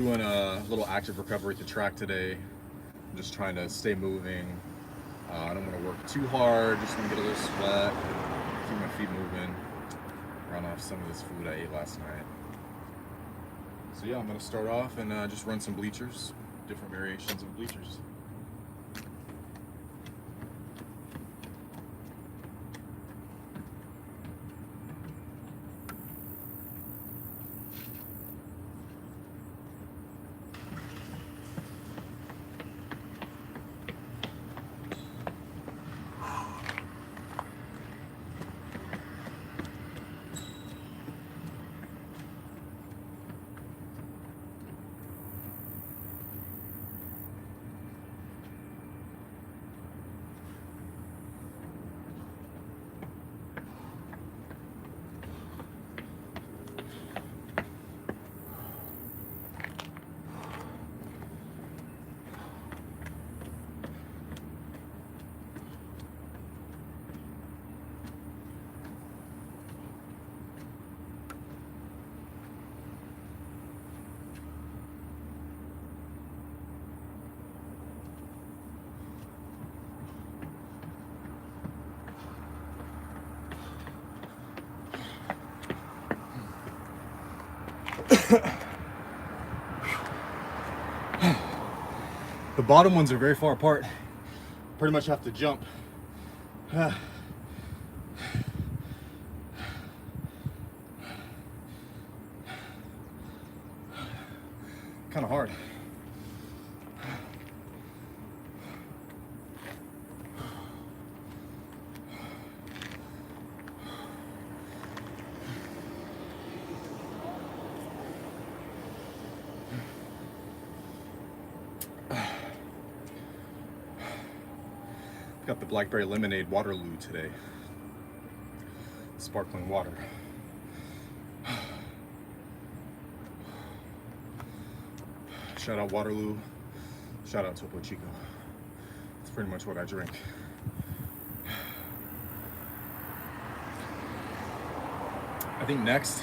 Doing a little active recovery at the track today. I'm just trying to stay moving. I don't want to work too hard, just want to get a little sweat, keep my feet moving, run off some of this food I ate last night. So yeah, I'm going to start off and just run some bleachers, different variations of bleachers. The bottom ones are very far apart. Pretty much have to jump. Kind of hard. Got the Blackberry Lemonade Waterloo today. Sparkling water. Shout out Waterloo. Shout out Topo Chico. That's pretty much what I drink. I think next,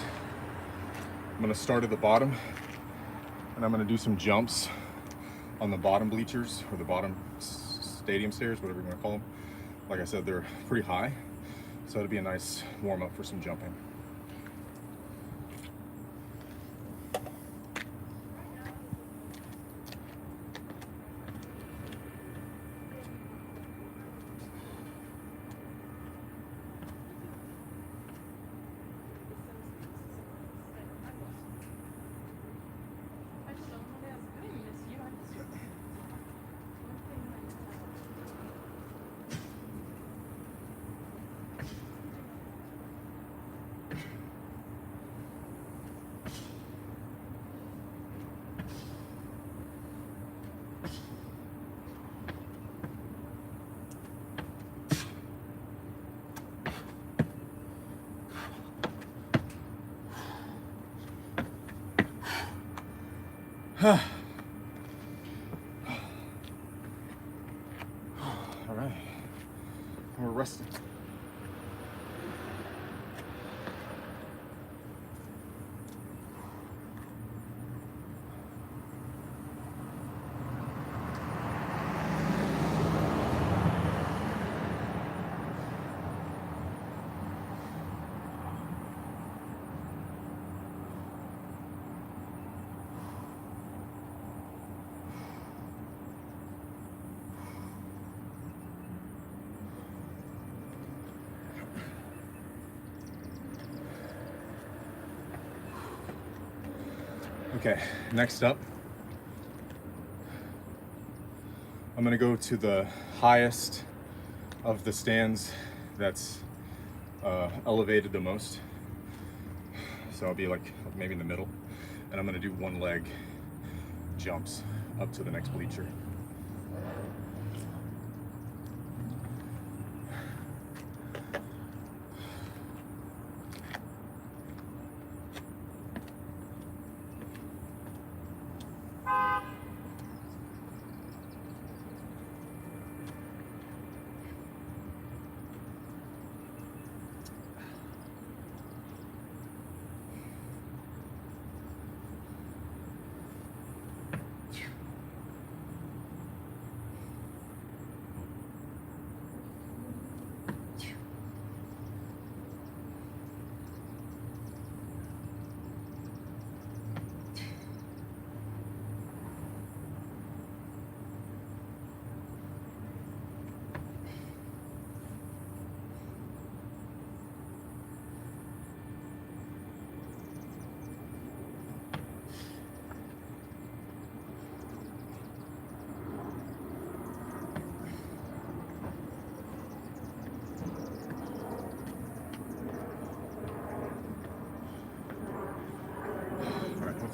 I'm gonna start at the bottom and I'm gonna do some jumps on the bottom bleachers or the bottom stadium stairs, whatever you want to call them. Like I said, they're pretty high, so it'll be a nice warm up for some jumping. All right, we're resting. Okay, next up, I'm gonna go to the highest of the stands that's elevated the most. So I'll be like maybe in the middle, and I'm gonna do one leg jumps up to the next bleacher.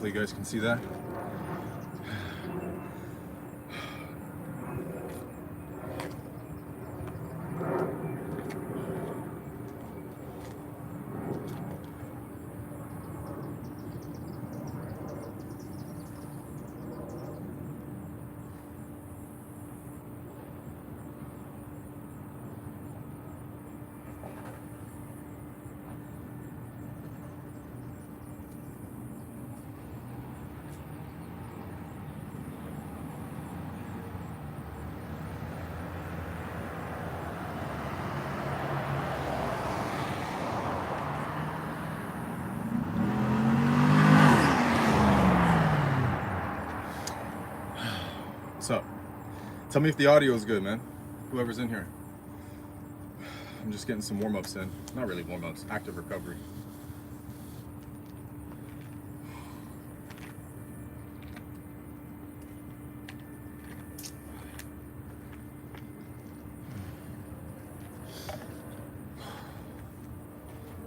Hopefully you guys can see that. What's up? Tell me if the audio is good, man. Whoever's in here. I'm just getting some warm-ups in. Not really warm-ups, active recovery.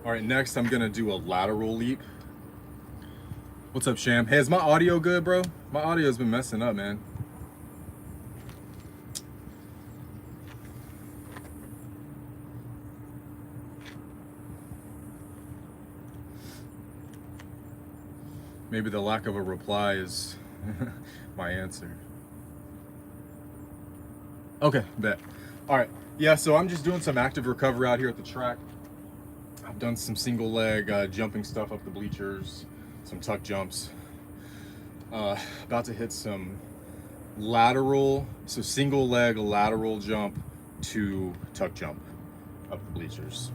All right, next I'm gonna do a lateral leap. What's up, Sham? Hey, is my audio good, bro? My audio's been messing up, man. Maybe the lack of a reply is my answer. Okay, bet. All right, yeah, so I'm just doing some active recovery out here at the track. I've done some single leg jumping stuff up the bleachers, some tuck jumps. About to hit some lateral, so single leg lateral jump to tuck jump up the bleachers.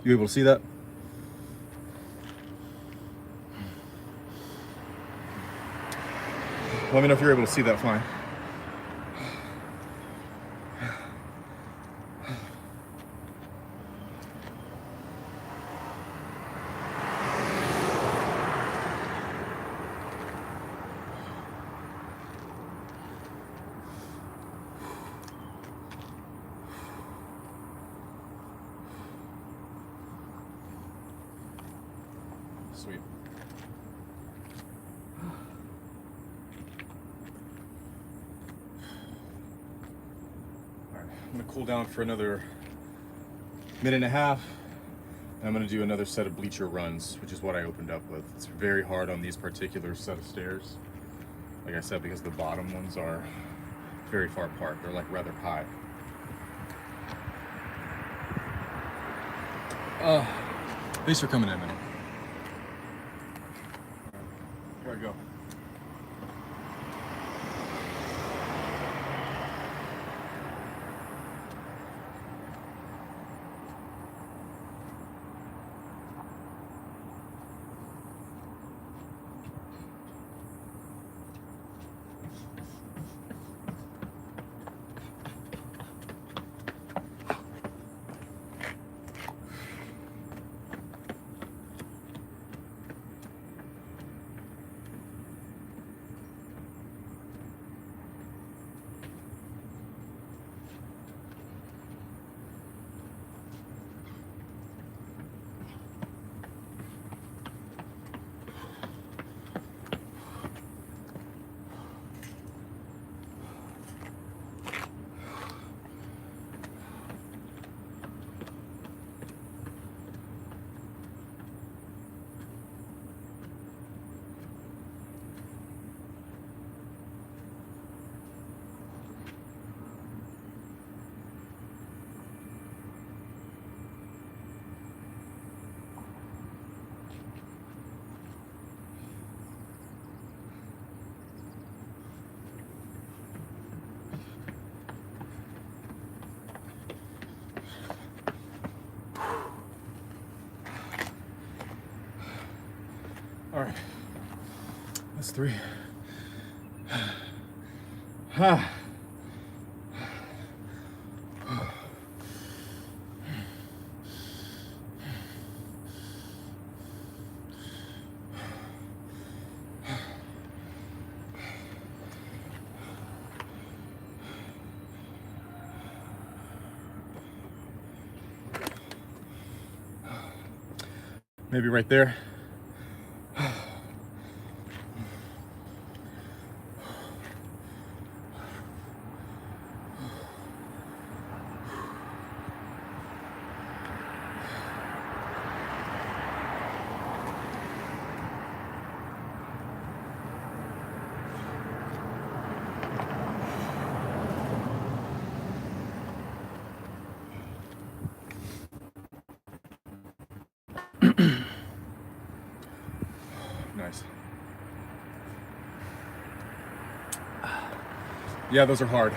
You able to see that? Let me know if you're able to see that fine. Sweet. All right, I'm gonna cool down for another minute and a half. And I'm gonna do another set of bleacher runs, which is what I opened up with. It's very hard on these particular set of stairs. Like I said, because the bottom ones are very far apart. They're like rather high. Thanks for coming in, man. Here I go. last 3. Ah. Maybe right there. Nice. Yeah, those are hard.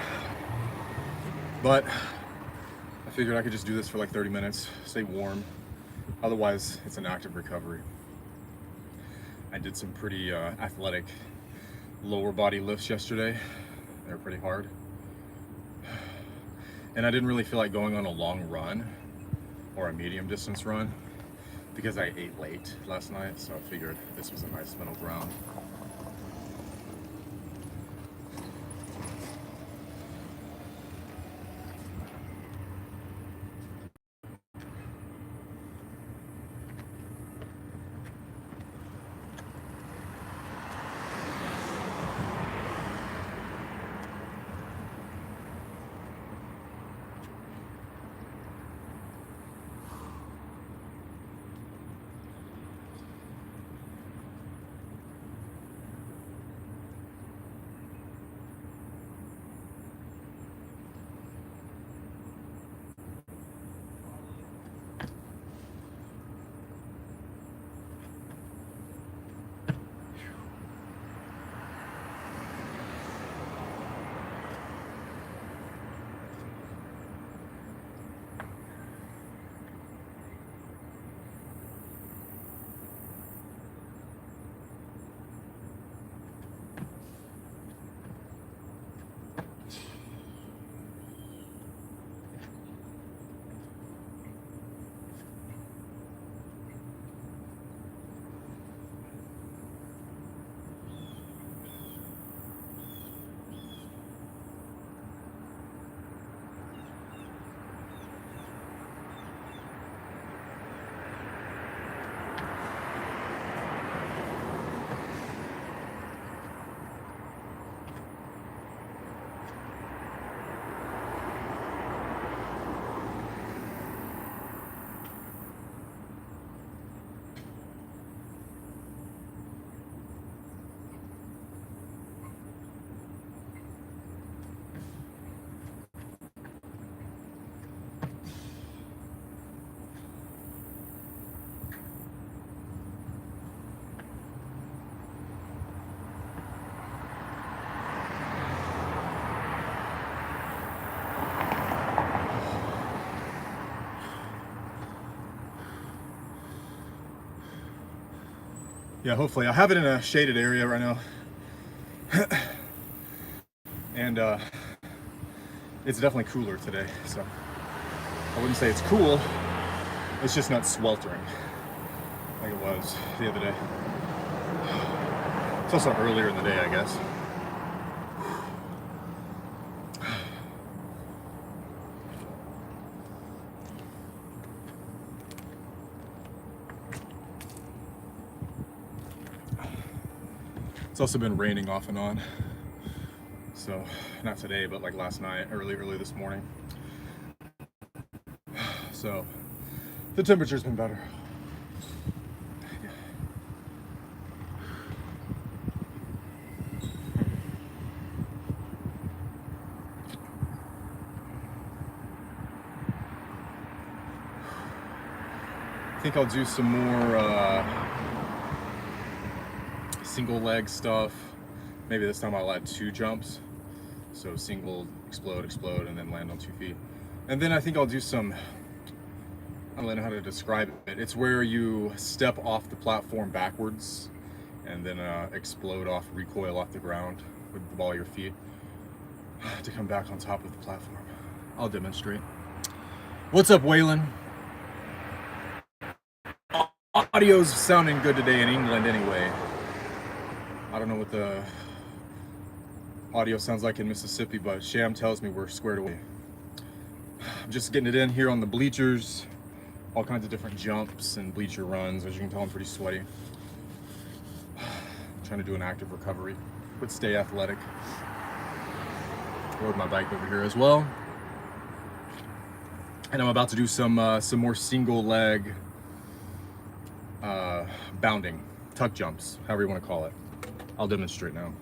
But I figured I could just do this for like 30 minutes, stay warm. Otherwise, it's an active recovery. I did some pretty athletic lower body lifts yesterday. They were pretty hard. And I didn't really feel like going on a long run or a medium distance run because I ate late last night, so I figured this was a nice middle ground. Yeah, hopefully. I have it in a shaded area right now. And it's definitely cooler today, so I wouldn't say it's cool. It's just not sweltering like it was the other day. It's also earlier in the day, I guess. It's also been raining off and on. So, not today, but like last night, early this morning. So, the temperature's been better. Yeah. I think I'll do some more single leg stuff. Maybe this time I'll add 2 jumps. So single, explode, and then land on 2 feet. And then I think I'll do some, I don't know how to describe it. It's where you step off the platform backwards and then recoil off the ground with the ball of your feet to come back on top of the platform. I'll demonstrate. What's up, Waylon? Audio's sounding good today in England anyway. I don't know what the audio sounds like in Mississippi, but Sham tells me we're squared away. I'm just getting it in here on the bleachers. All kinds of different jumps and bleacher runs. As you can tell, I'm pretty sweaty. Trying to do an active recovery, but stay athletic. Rode my bike over here as well. And I'm about to do some more single leg bounding, tuck jumps, however you want to call it. I'll demonstrate now.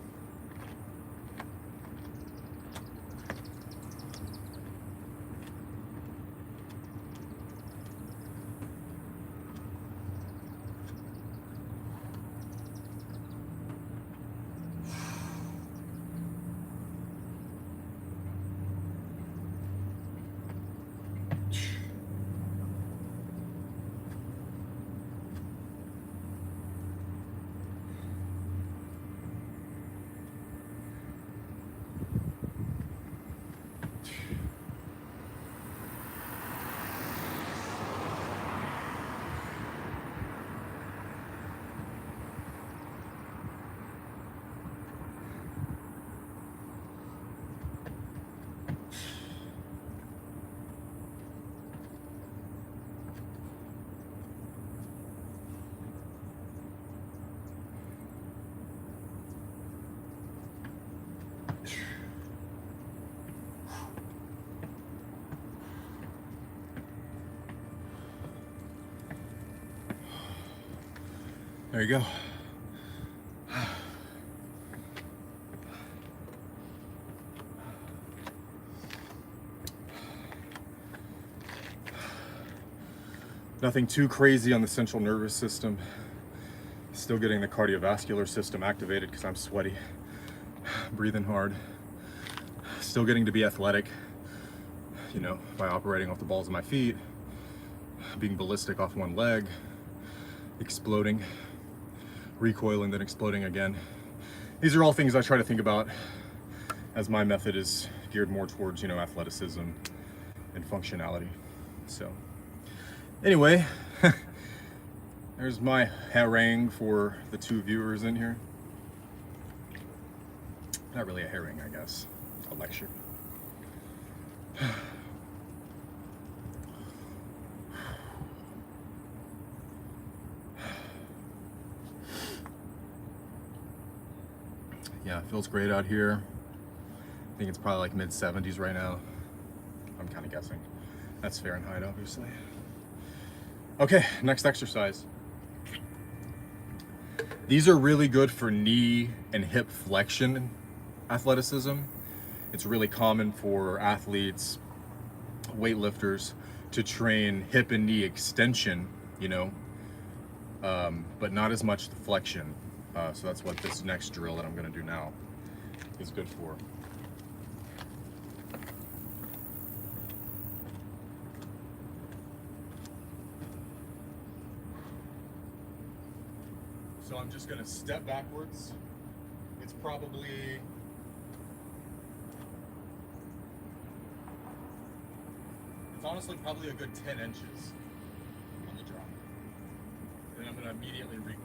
There you go. Nothing too crazy on the central nervous system. Still getting the cardiovascular system activated because I'm sweaty, breathing hard. Still getting to be athletic, you know, by operating off the balls of my feet, being ballistic off one leg, exploding, recoiling, then exploding again. These are all things I try to think about as my method is geared more towards, you know, athleticism and functionality. So anyway, there's my harangue for the two viewers in here. Not really a harangue, I guess, a lecture. Yeah, it feels great out here. I think it's probably like mid-70s right now. I'm kind of guessing. That's Fahrenheit, obviously. Okay, next exercise. These are really good for knee and hip flexion athleticism. It's really common for athletes, weightlifters, to train hip and knee extension, you know, but not as much the flexion. So that's what this next drill that I'm going to do now is good for. So I'm just going to step backwards. It's honestly probably a good 10 inches on the drop. And I'm going to immediately recoil.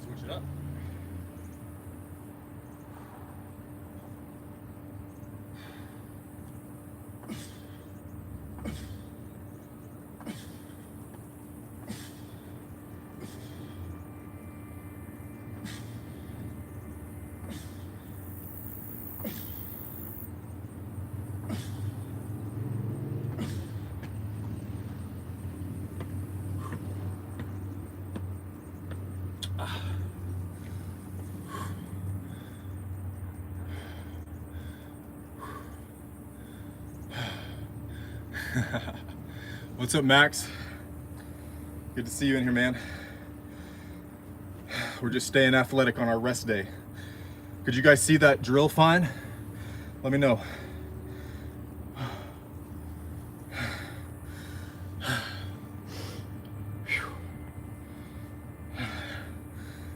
Switch it up. What's up, Max? Good to see you in here, man. We're just staying athletic on our rest day. Could you guys see that drill fine? Let me know.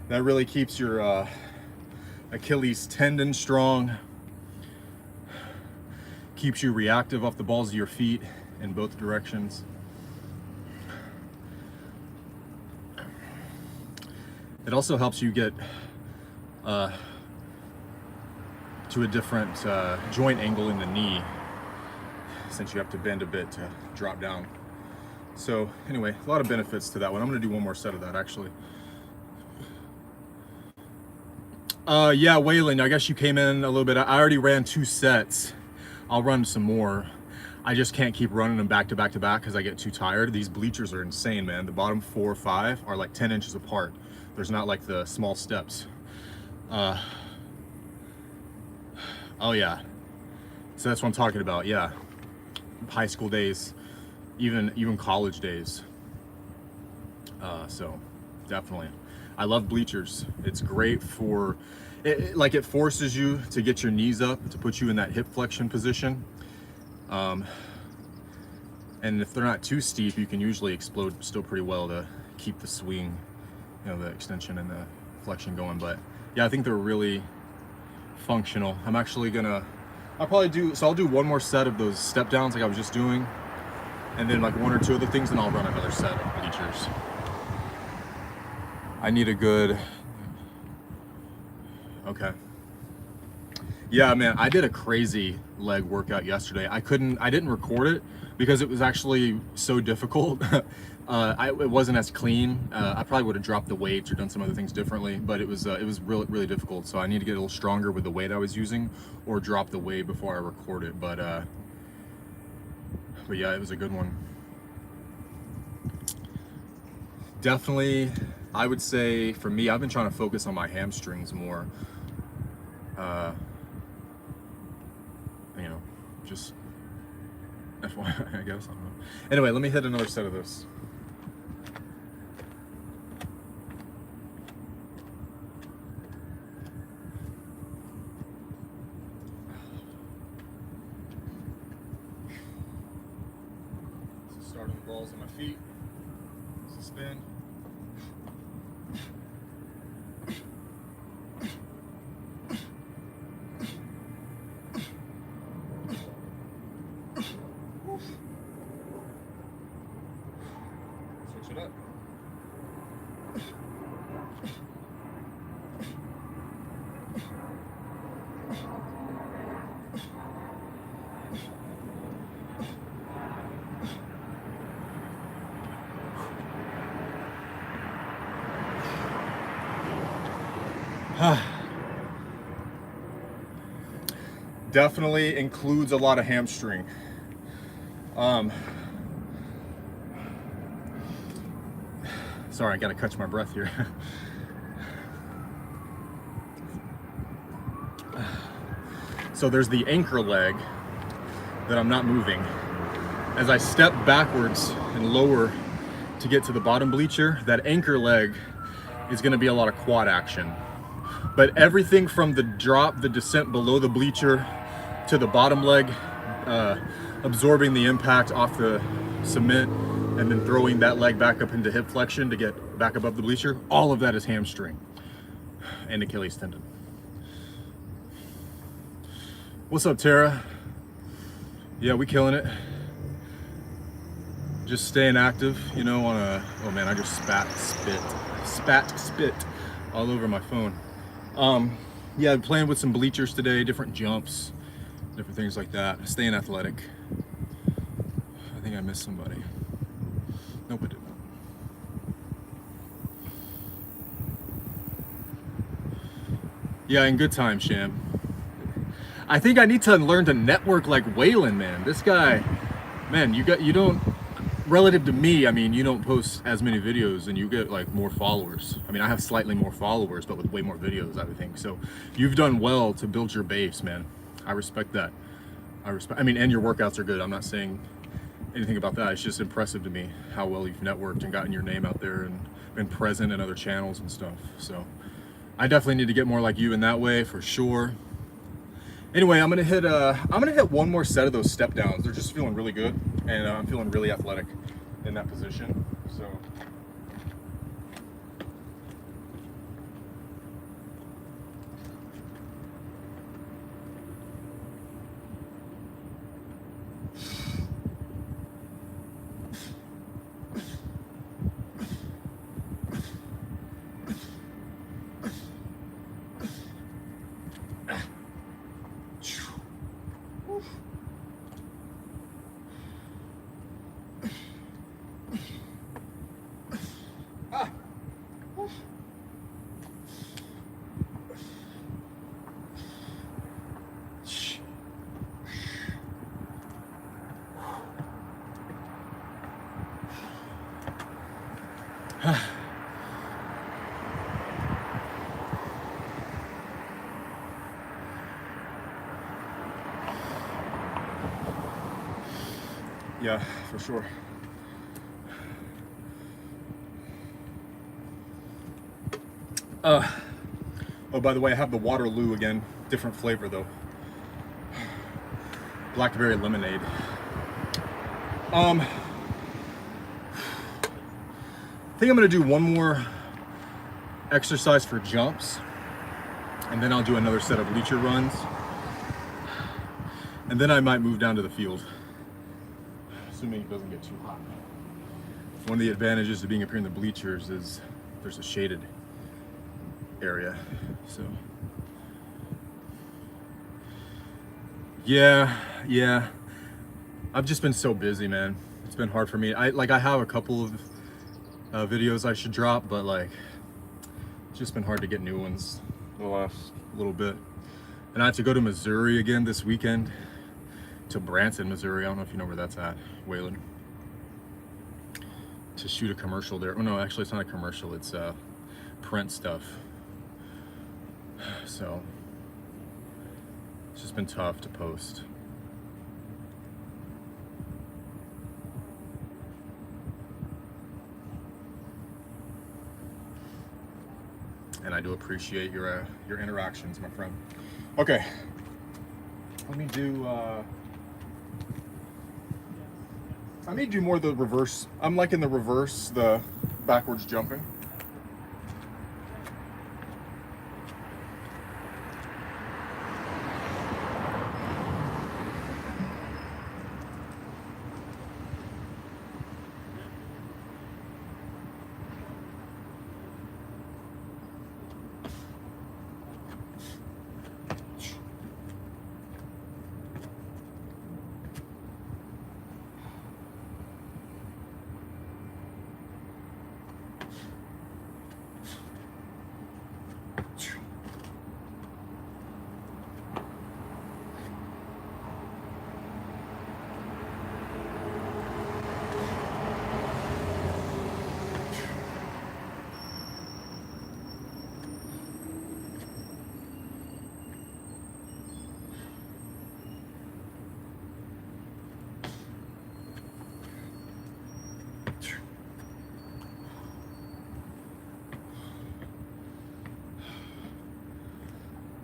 That really keeps your Achilles tendon strong, keeps you reactive off the balls of your feet in both directions. It also helps you get to a different joint angle in the knee, since you have to bend a bit to drop down. So anyway, a lot of benefits to that one. I'm gonna do one more set of that actually. Yeah, Waylon, I guess you came in a little bit. I already ran 2 sets. I'll run some more. I just can't keep running them back to back to back because I get too tired. These bleachers are insane, man. The bottom 4 or 5 are like 10 inches apart. There's not like the small steps. Oh yeah. So that's what I'm talking about, yeah. High school days, even college days. So definitely. I love bleachers. It's great for, it forces you to get your knees up, to put you in that hip flexion position. And if they're not too steep, you can usually explode still pretty well to keep the swing, you know, the extension and the flexion going. But yeah, I think they're really functional. I'm actually I'll do one more set of those step downs like I was just doing, and then like 1 or 2 other things, and I'll run another set of bleachers. I need a good, okay. Yeah, man, I did a crazy leg workout yesterday. I didn't record it because it was actually so difficult. It wasn't as clean. I probably would have dropped the weights or done some other things differently, but it was really, really difficult. So I need to get a little stronger with the weight I was using, or drop the weight before I record it. But yeah, it was a good one. Definitely, I would say for me, I've been trying to focus on my hamstrings more. You know, just FYI, I guess. I don't know. Anyway, let me hit another set of this. So starting the balls on my feet. Suspend. Switch it up. Definitely includes a lot of hamstring. Sorry, I gotta catch my breath here. So there's the anchor leg that I'm not moving. As I step backwards and lower to get to the bottom bleacher, that anchor leg is gonna be a lot of quad action. But everything from the drop, the descent below the bleacher to the bottom leg, absorbing the impact off the cement and then throwing that leg back up into hip flexion to get back above the bleacher, all of that is hamstring and Achilles tendon. What's up, Tara? Yeah, we killing it. Just staying active, you know, on a, oh man, I just spat spit all over my phone. Yeah, playing with some bleachers today, different jumps, different things like that. Staying athletic. I think I missed somebody. Nope, I did not. Yeah, in good time, Sham. I think I need to learn to network like Waylon, man. This guy, man, you don't, relative to me, I mean, you don't post as many videos and you get like more followers. I mean, I have slightly more followers, but with way more videos, I would think. So you've done well to build your base, man. I respect that. I mean, and your workouts are good. I'm not saying anything about that. It's just impressive to me how well you've networked and gotten your name out there and been present in other channels and stuff. So I definitely need to get more like you in that way for sure. Anyway, I'm gonna hit one more set of those step downs. They're just feeling really good, and I'm feeling really athletic in that position. So. Yeah, for sure. Oh, by the way, I have the Waterloo again. Different flavor though. Blackberry lemonade. I think I'm gonna do one more exercise for jumps, and then I'll do another set of bleacher runs, and then I might move down to the field, assuming it doesn't get too hot. One of the advantages of being up here in the bleachers is there's a shaded area, so yeah. I've just been so busy, man. It's been hard for me. I have a couple of videos I should drop, but like it's just been hard to get new ones the last little bit. And I have to go to Missouri again this weekend, to Branson, Missouri. I don't know if you know where that's at, Wayland, to shoot a commercial there. Oh no, actually it's not a commercial, it's print stuff. So it's just been tough to post. And I do appreciate your interactions, my friend. Okay, let me do more of the reverse. I'm liking the reverse, the backwards jumping.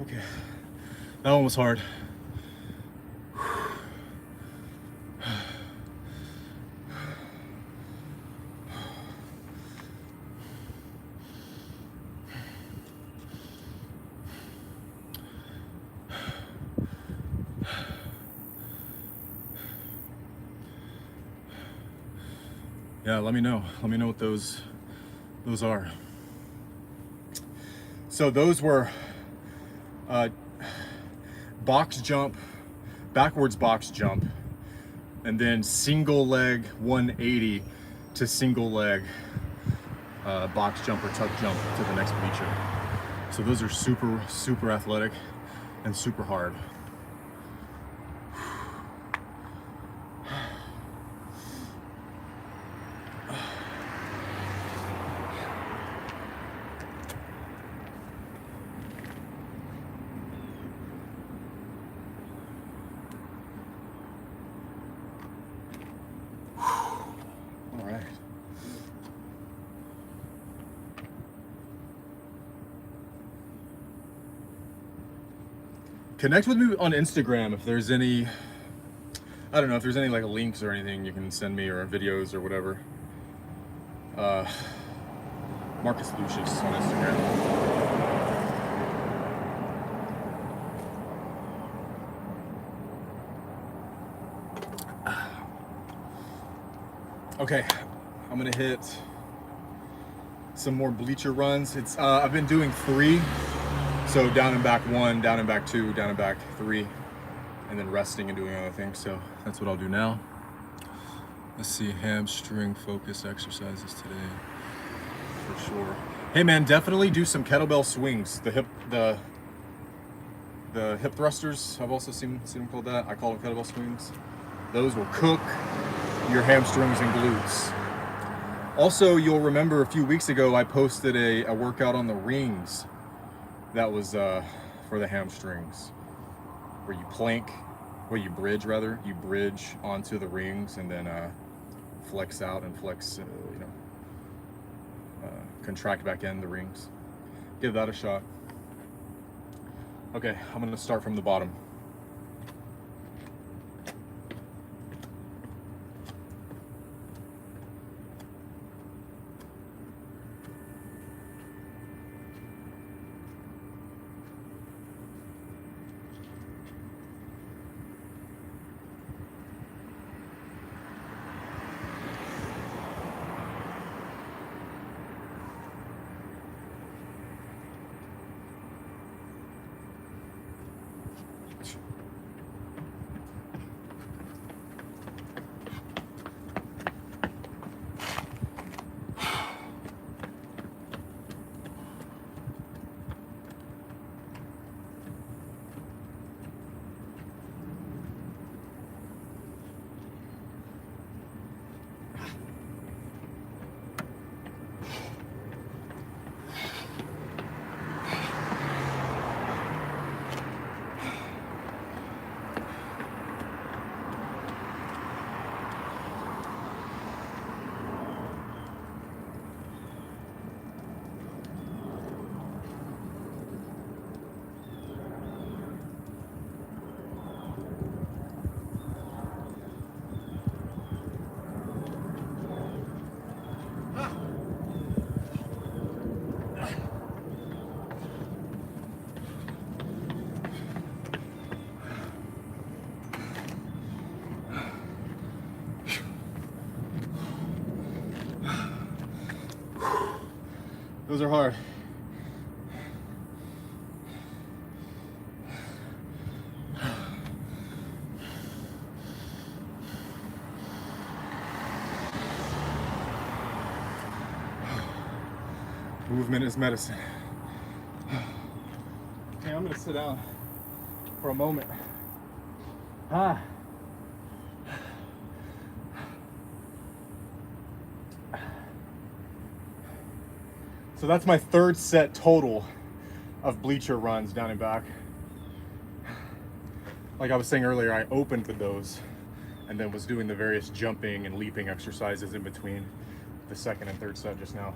Okay, that one was hard. Yeah, let me know what those are. So those were box jump, backwards box jump, and then single leg 180 to single leg box jump or tuck jump to the next bleacher. So those are super athletic and super hard. Connect with me on Instagram if there's any, I don't know, if there's any like links or anything you can send me, or videos or whatever. Marcus Lucius on Instagram. Okay, I'm gonna hit some more bleacher runs. It's I've been doing 3, so down and back 1, down and back 2, down and back 3, and then resting and doing other things. So that's what I'll do now. Let's see, hamstring focus exercises today for sure. Hey man, definitely do some kettlebell swings. The hip thrusters, I've also seen them called that. I call them kettlebell swings. Those will cook your hamstrings and glutes. Also, you'll remember a few weeks ago I posted a workout on the rings that was for the hamstrings, where you plank, where you bridge rather, you bridge onto the rings and then flex out and flex, contract back in the rings. Give that a shot. Okay, I'm gonna start from the bottom. Those are hard. Movement is medicine. Okay, I'm gonna sit down for a moment. So that's my 3rd set total of bleacher runs down and back. Like I was saying earlier, I opened with those and then was doing the various jumping and leaping exercises in between the 2nd and 3rd set just now.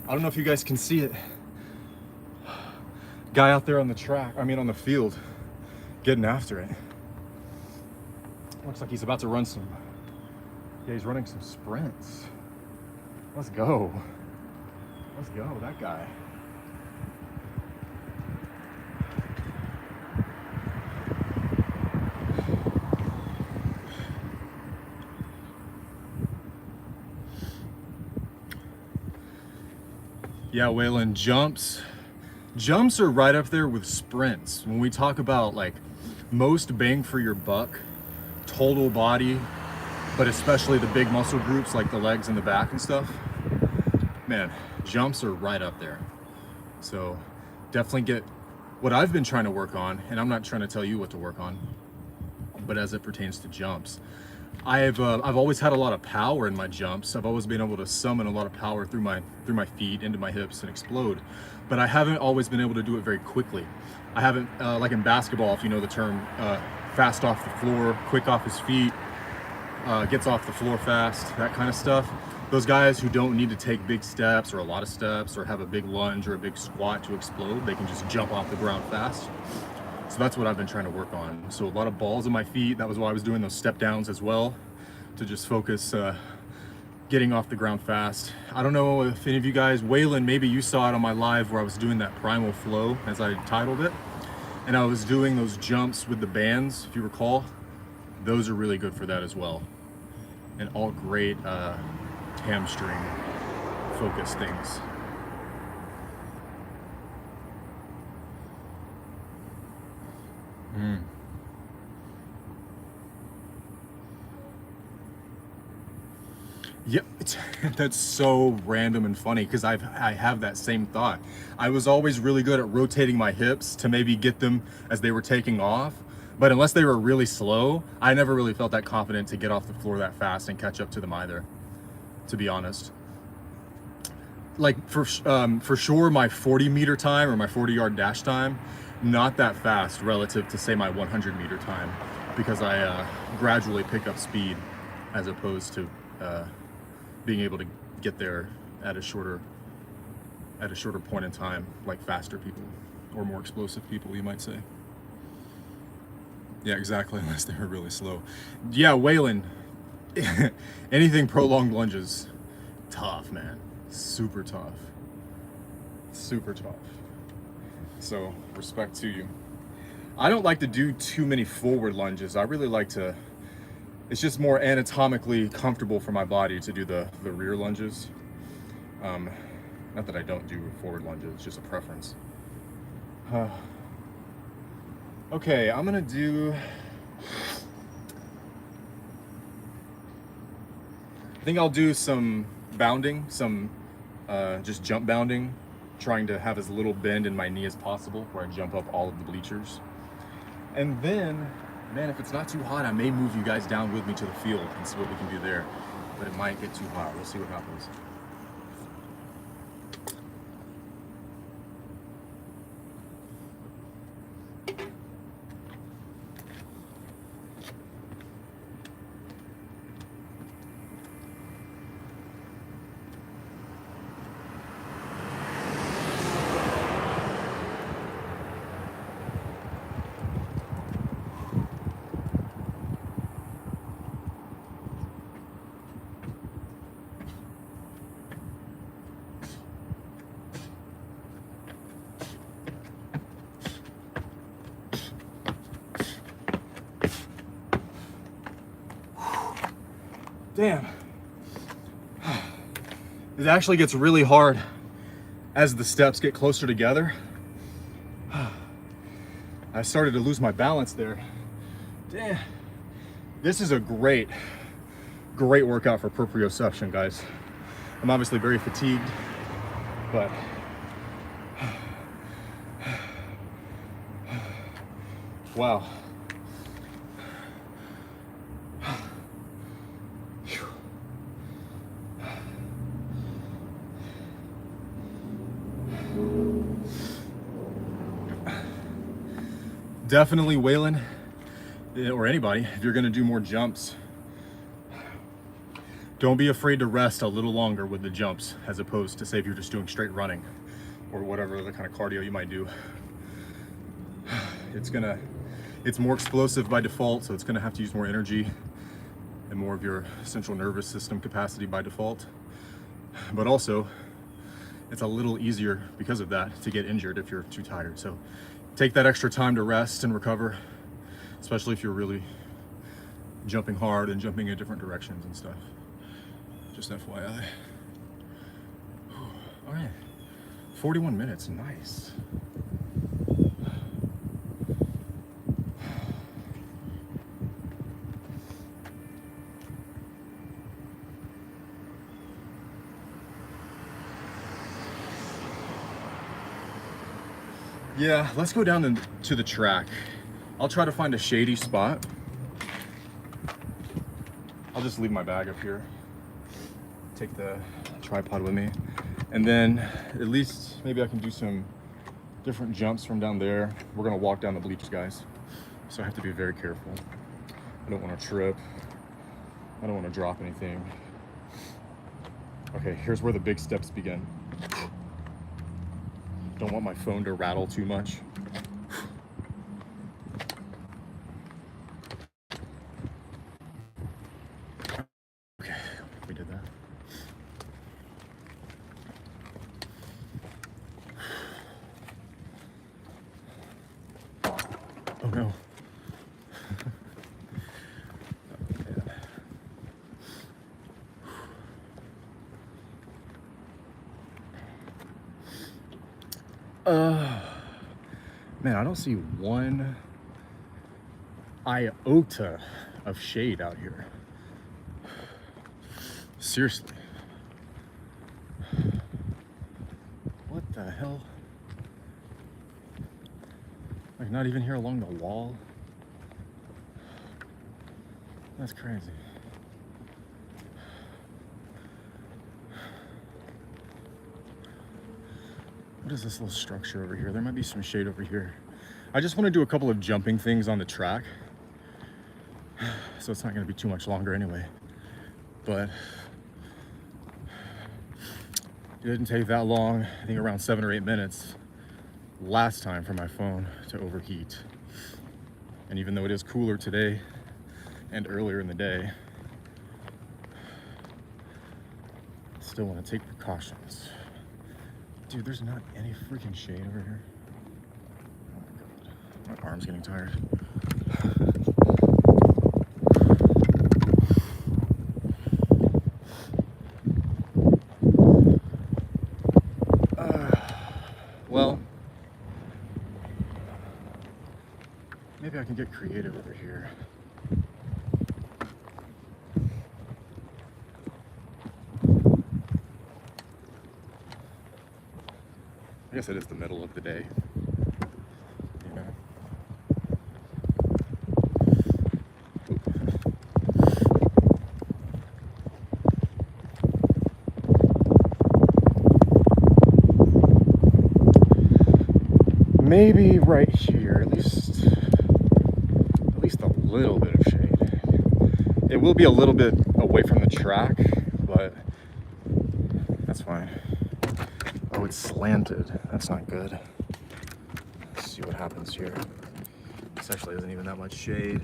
I don't know if you guys can see it. Guy out there on the track, on the field, getting after it. Looks like he's about to run some. Yeah, he's running some sprints. Let's go. Let's go, that guy. Yeah, Waylon, jumps are right up there with sprints. When we talk about like most bang for your buck, total body, but especially the big muscle groups like the legs and the back and stuff, man, jumps are right up there. So definitely get what I've been trying to work on, and I'm not trying to tell you what to work on, but as it pertains to jumps, I've always had a lot of power in my jumps. I've always been able to summon a lot of power through my feet into my hips and explode, but I haven't always been able to do it very quickly. I haven't, like in basketball, if you know the term, fast off the floor, quick off his feet, gets off the floor fast, that kind of stuff. those guys who don't need to take big steps or a lot of steps or have a big lunge or a big squat to explode, they can just jump off the ground fast. So that's what I've been trying to work on. So a lot of balls in my feet. That was why I was doing those step downs as well, to just focus getting off the ground fast. I don't know if any of you guys, Waylon, maybe you saw it on my live where I was doing that primal flow, as I titled it. And I was doing those jumps with the bands, if you recall. Those are really good for that as well. And all great hamstring focus things. Yep, that's so random and funny because I have that same thought. I was always really good at rotating my hips to maybe get them as they were taking off, but unless they were really slow, I never really felt that confident to get off the floor that fast and catch up to them either, to be honest. Like for sure, my 40-meter time or my 40-yard dash time, not that fast relative to say my 100-meter time, because I gradually pick up speed as opposed to being able to get there at a shorter point in time, like faster people or more explosive people, you might say. Yeah, exactly, unless they were really slow. Yeah, Waylon, anything prolonged lunges, tough, man. Super tough. Super tough. So, respect to you. I don't like to do too many forward lunges. I really like to, it's just more anatomically comfortable for my body to do the rear lunges. Not that I don't do forward lunges, it's just a preference. Okay, I'm gonna do, I think I'll do some bounding, some just jump bounding, trying to have as little bend in my knee as possible where I jump up all of the bleachers. And then, man, if it's not too hot, I may move you guys down with me to the field and see what we can do there. But it might get too hot. We'll see what happens. Damn. It actually gets really hard as the steps get closer together. I started to lose my balance there. Damn. This is a great workout for proprioception, guys. I'm obviously very fatigued, but wow. Definitely, Waylon, or anybody, if you're gonna do more jumps, don't be afraid to rest a little longer with the jumps, as opposed to, say, if you're just doing straight running or whatever other kind of cardio you might do. It's more explosive by default, so it's gonna have to use more energy and more of your central nervous system capacity by default. But also, it's a little easier because of that to get injured if you're too tired. So take that extra time to rest and recover, especially if you're really jumping hard and jumping in different directions and stuff. Just FYI. All right, 41 minutes, nice. Yeah, let's go down to the track. I'll try to find a shady spot. I'll just leave my bag up here. Take the tripod with me. And then at least maybe I can do some different jumps from down there. We're gonna walk down the bleachers, guys. So I have to be very careful. I don't wanna trip. I don't wanna drop anything. Okay, here's where the big steps begin. Don't want my phone to rattle too much. Okay, we did that. Oh no. Man, I don't see one iota of shade out here. Seriously. What the hell? Like, not even here along the wall? That's crazy. What is this little structure over here? There might be some shade over here. I just want to do a couple of jumping things on the track, so it's not going to be too much longer anyway. But it didn't take that long. I think around 7 or 8 minutes last time for my phone to overheat. And even though it is cooler today and earlier in the day, I still want to take precautions. Dude, there's not any freaking shade over here. Oh my god, my arm's getting tired. Well, maybe I can get creative over here. I guess it is the middle of the day. You know? Maybe right here, at least a little bit of shade. It will be a little bit away from the track, but that's fine. Oh, it's slanted. That's not good. Let's see what happens here. This actually isn't even that much shade.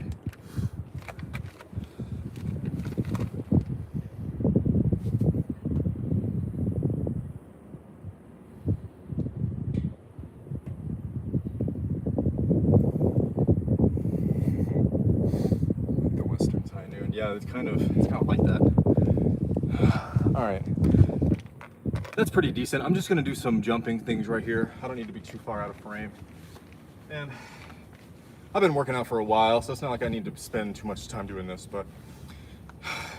The Western's high noon. Yeah, it's kind of like that. All right. That's pretty decent. I'm just gonna do some jumping things right here. I don't need to be too far out of frame. And I've been working out for a while, so it's not like I need to spend too much time doing this, but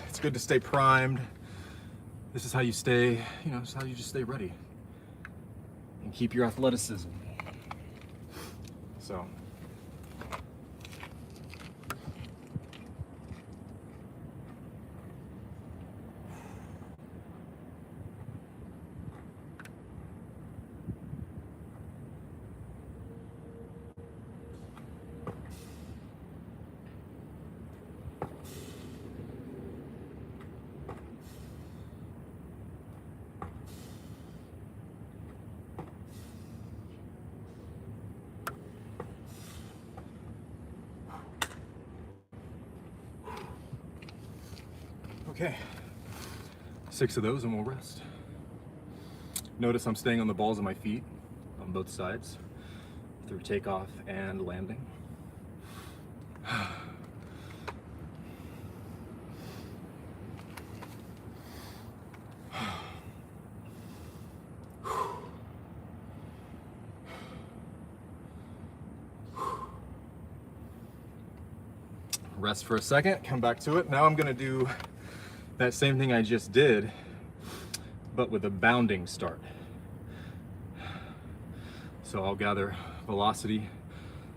it's good to stay primed. This is how you stay, this is how you just stay ready and keep your athleticism. So. Okay, 6 of those and we'll rest. Notice I'm staying on the balls of my feet on both sides through takeoff and landing. Rest for a second, come back to it. Now I'm gonna do that same thing I just did, but with a bounding start. So I'll gather velocity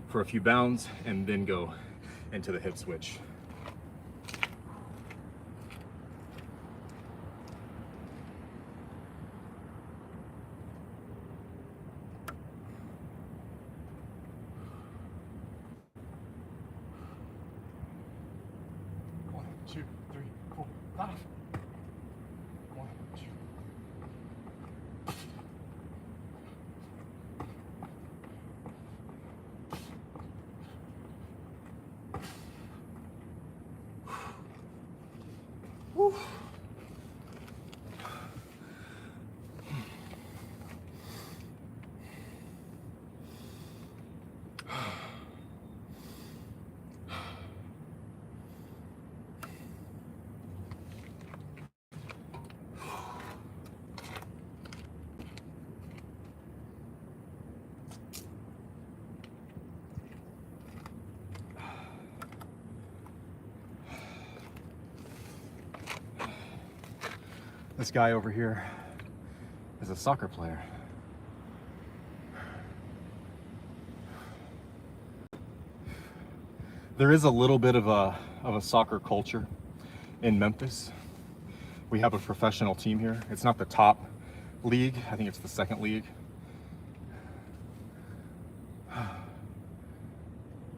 for a few bounds and then go into the hip switch. One, two, three, four, 5. 1, 2, This guy over here is a soccer player. There is a little bit of a soccer culture in Memphis. We have a professional team here. It's not the top league. I think it's the second league.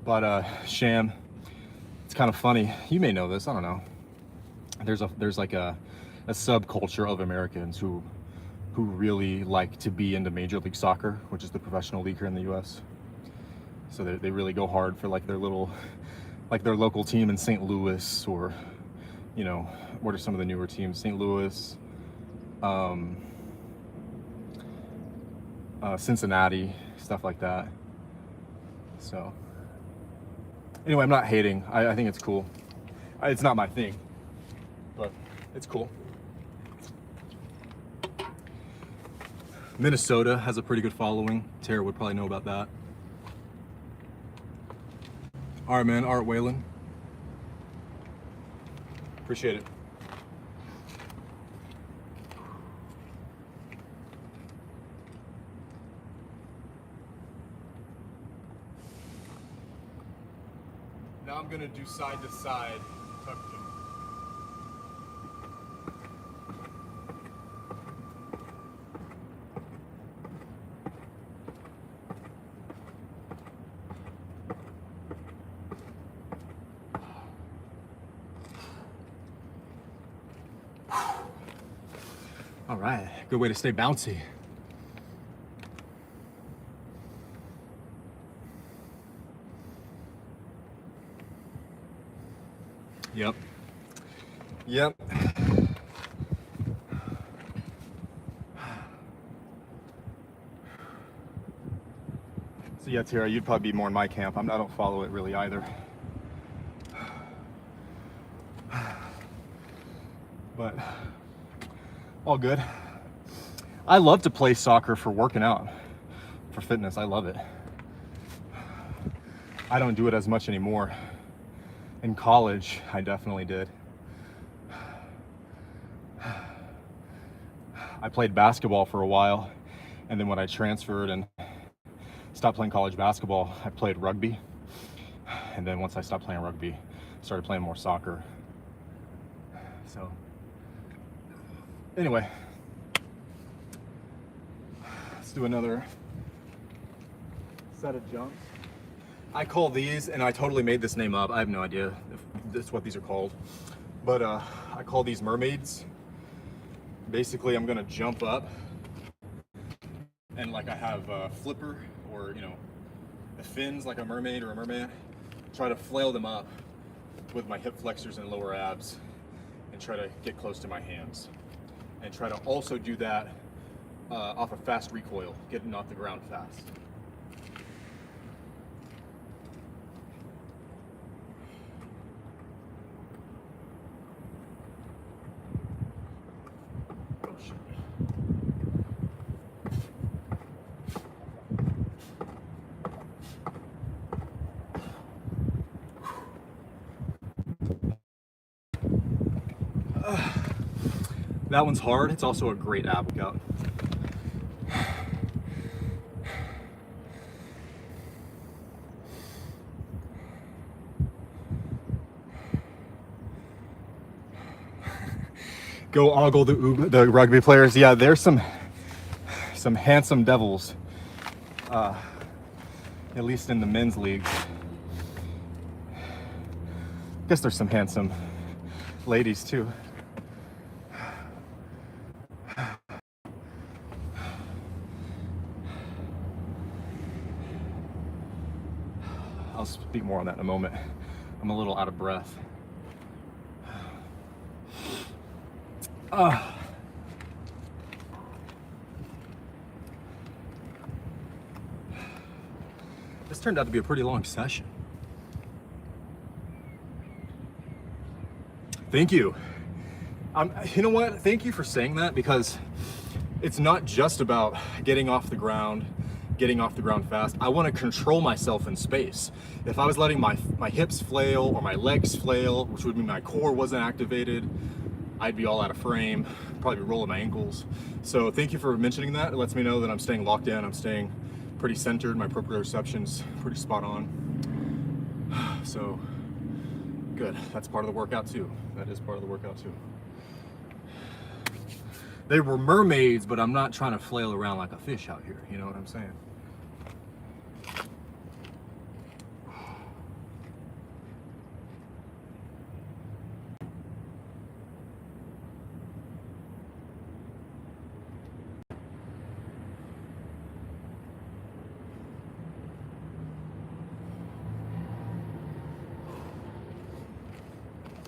But Sham, it's kind of funny. You may know this. I don't know. There's like a subculture of Americans who really like to be into Major League Soccer, which is the professional league here in the U.S. So they really go hard for like their local team in St. Louis, or, you know, what are some of the newer teams? St. Louis, Cincinnati, stuff like that. So anyway, I'm not hating. I think it's cool. It's not my thing, but it's cool. Minnesota has a pretty good following. Tara would probably know about that. All right, man. Art Whalen. Appreciate it. Now I'm gonna do side to side tuck kick. All right, good way to stay bouncy. Yep. Yep. So yeah, Tara, you'd probably be more in my camp. I don't follow it really either. But all good. I love to play soccer for working out, for fitness. I love it. I don't do it as much anymore. In college, I definitely did. I played basketball for a while, and then when I transferred and stopped playing college basketball, I played rugby. And then once I stopped playing rugby, I started playing more soccer. So anyway, let's do another set of jumps. I call these, and I totally made this name up. I have no idea if that's what these are called, but I call these mermaids. Basically, I'm gonna jump up, and like I have a flipper, or, you know, the fins like a mermaid or a merman. Try to flail them up with my hip flexors and lower abs, and try to get close to my hands. And try to also do that off a fast recoil, getting off the ground fast. Oh, shit. That one's hard. It's also a great ab workout. Go ogle the rugby players. Yeah, there's some handsome devils, at least in the men's leagues. Guess there's some handsome ladies too. I'll speak more on that in a moment. I'm a little out of breath. This turned out to be a pretty long session. Thank you. You know what? Thank you for saying that, because it's not just about getting off the ground fast. I want to control myself in space. If I was letting my hips flail or my legs flail, which would mean my core wasn't activated, I'd be all out of frame, probably be rolling my ankles. So thank you for mentioning that. It lets me know that I'm staying locked in, I'm staying pretty centered, my proprioception's pretty spot on. So good, that's part of the workout too. That is part of the workout too. They were mermaids, but I'm not trying to flail around like a fish out here, you know what I'm saying?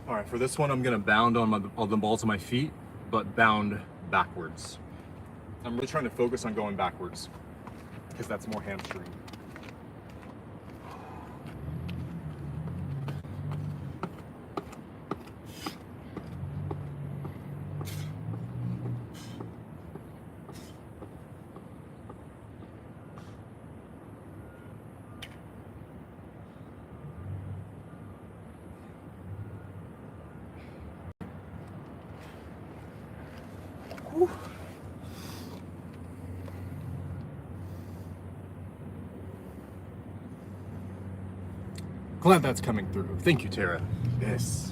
All right, for this one, I'm gonna bound on the balls of my feet, but bound backwards. I'm really trying to focus on going backwards because that's more hamstring. Whew. Glad that's coming through. Thank you, Tara. Yes.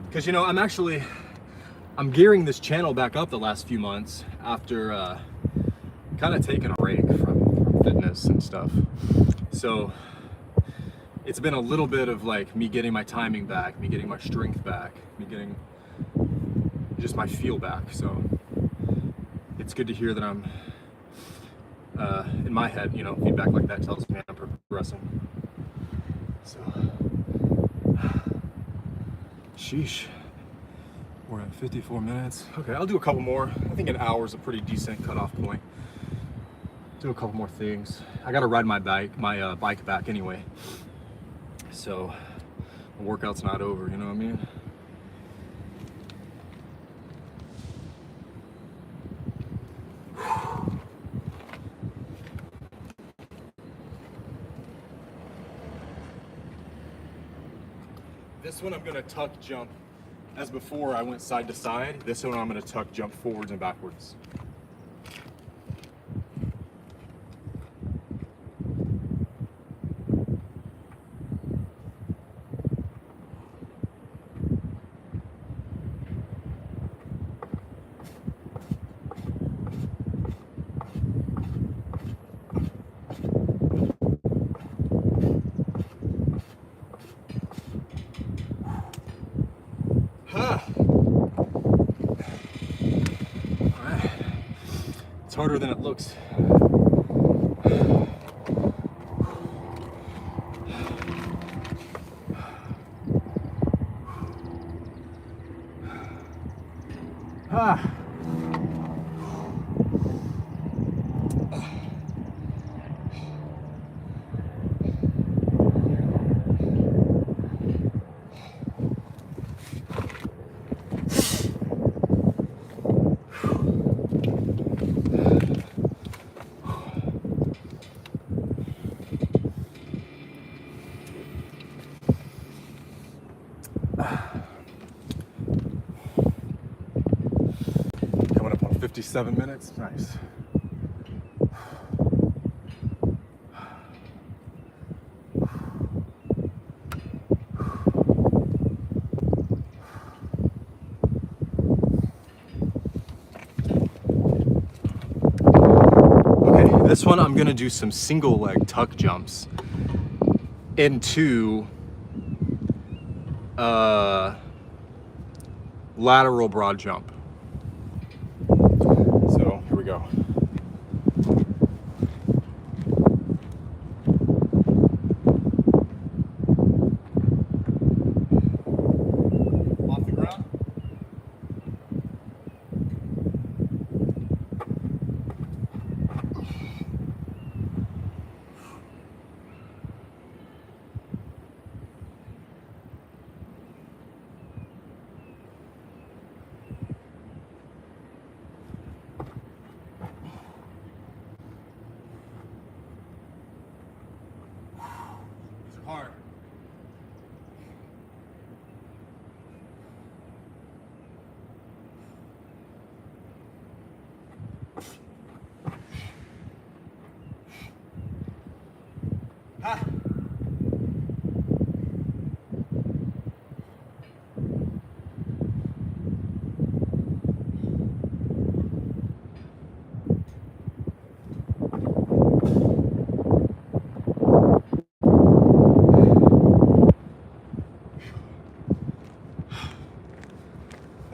Because, you know, I'm gearing this channel back up the last few months after kind of taking a break from fitness and stuff. So it's been a little bit of like me getting my timing back, me getting my strength back, me getting just my feel back. So it's good to hear that I'm in my head, you know, feedback like that tells me I'm progressing. So, sheesh, we're at 54 minutes. Okay, I'll do a couple more. I think an hour is a pretty decent cutoff point. Do a couple more things. I gotta ride my bike back anyway. So, the workout's not over, you know what I mean? This one I'm gonna tuck jump. As before, I went side to side. This one I'm gonna tuck jump forwards and backwards. It's harder than it looks. Coming up on 57 minutes. Nice. Okay, this one I'm gonna do some single leg tuck jumps into lateral broad jump. So here we go. Off the ground.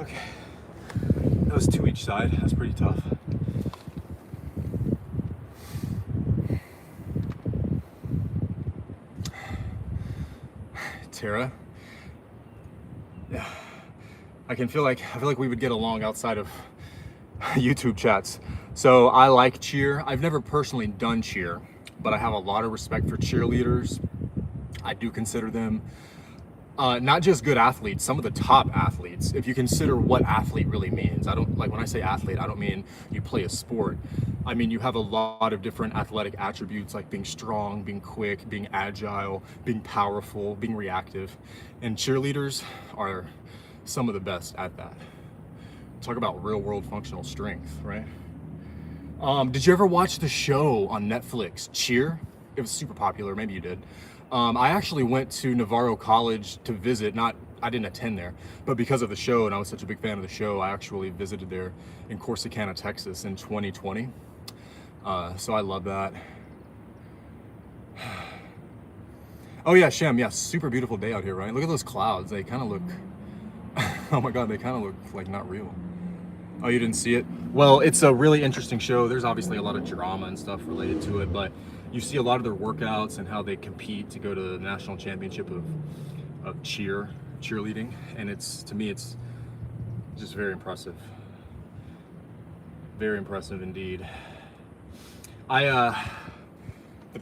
Okay, that was 2 each side. That's pretty tough. Tara, yeah, I feel like we would get along outside of YouTube chats. So I like cheer. I've never personally done cheer, but I have a lot of respect for cheerleaders. I do consider them not just good athletes, some of the top athletes. If you consider what athlete really means, I don't like when I say athlete, I don't mean you play a sport. I mean, you have a lot of different athletic attributes like being strong, being quick, being agile, being powerful, being reactive. And cheerleaders are some of the best at that. Talk about real world functional strength, right? Did you ever watch the show on Netflix, Cheer? It was super popular, maybe you did. I actually went to Navarro College to visit, I didn't attend there, but because of the show, and I was such a big fan of the show, I actually visited there in Corsicana, Texas in 2020. So I love that. Oh yeah, Shem, yeah, super beautiful day out here, right? Look at those clouds, they kind of look, oh my God, they kind of look like not real. Oh, you didn't see it? Well, it's a really interesting show. There's obviously a lot of drama and stuff related to it, but you see a lot of their workouts and how they compete to go to the national championship of cheerleading. And to me, it's just very impressive. Very impressive indeed. The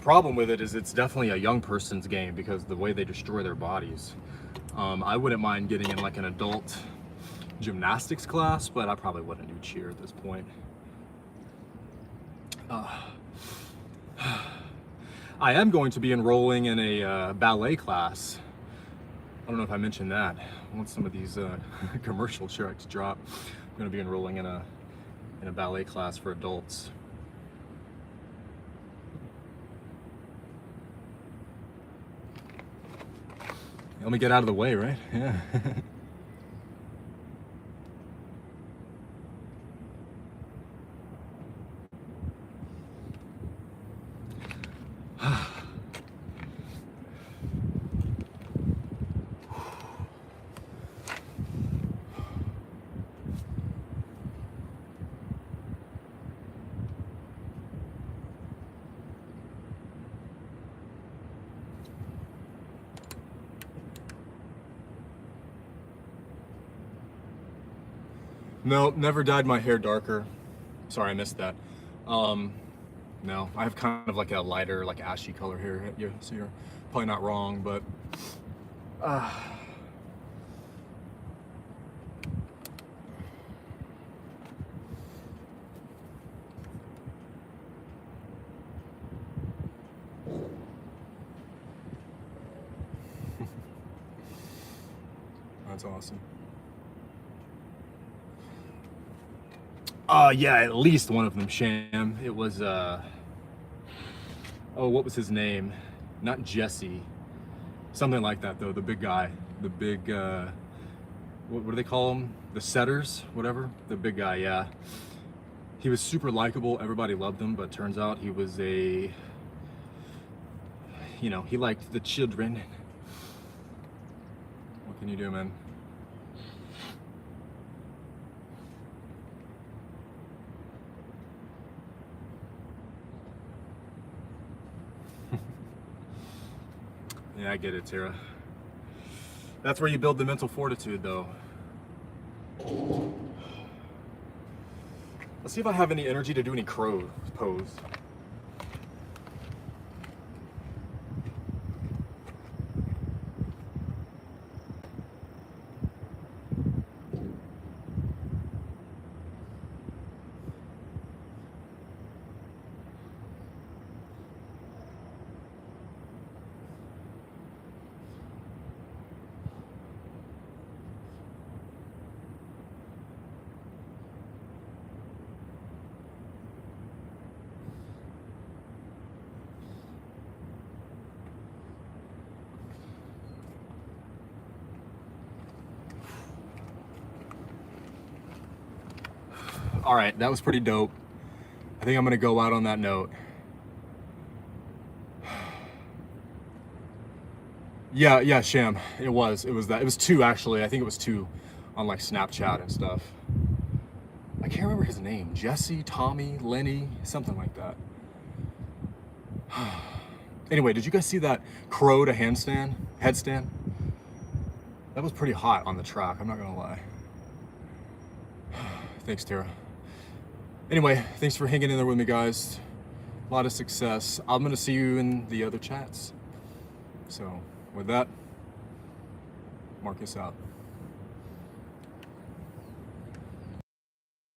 problem with it is it's definitely a young person's game because the way they destroy their bodies. I wouldn't mind getting in like an adult gymnastics class, but I probably wouldn't do cheer at this point. I am going to be enrolling in a ballet class. I don't know if I mentioned that. Once some of these commercial checks drop, I'm going to be enrolling in a ballet class for adults. Let me get out of the way, right? Yeah. No, never dyed my hair darker. Sorry, I missed that. No, I have kind of like a lighter, like ashy color hair. Yeah, so you're probably not wrong, but that's awesome. Yeah, at least one of them, Sham. It was, oh, what was his name? Not Jesse. Something like that, though. The big guy. The big, what do they call him? The setters, whatever. The big guy, yeah. He was super likable. Everybody loved him, but turns out he was he liked the children. What can you do, man? Yeah, I get it, Tara. That's where you build the mental fortitude, though. Let's see if I have any energy to do any crow pose. All right, that was pretty dope. I think I'm gonna go out on that note. Yeah, Sham. It was 2 actually. I think it was 2 on like Snapchat and stuff. I can't remember his name. Jesse, Tommy, Lenny, something like that. Anyway, did you guys see that crow to headstand? That was pretty hot on the track, I'm not gonna lie. Thanks, Tara. Anyway, thanks for hanging in there with me, guys. A lot of success. I'm gonna see you in the other chats. So with that, Marcus out.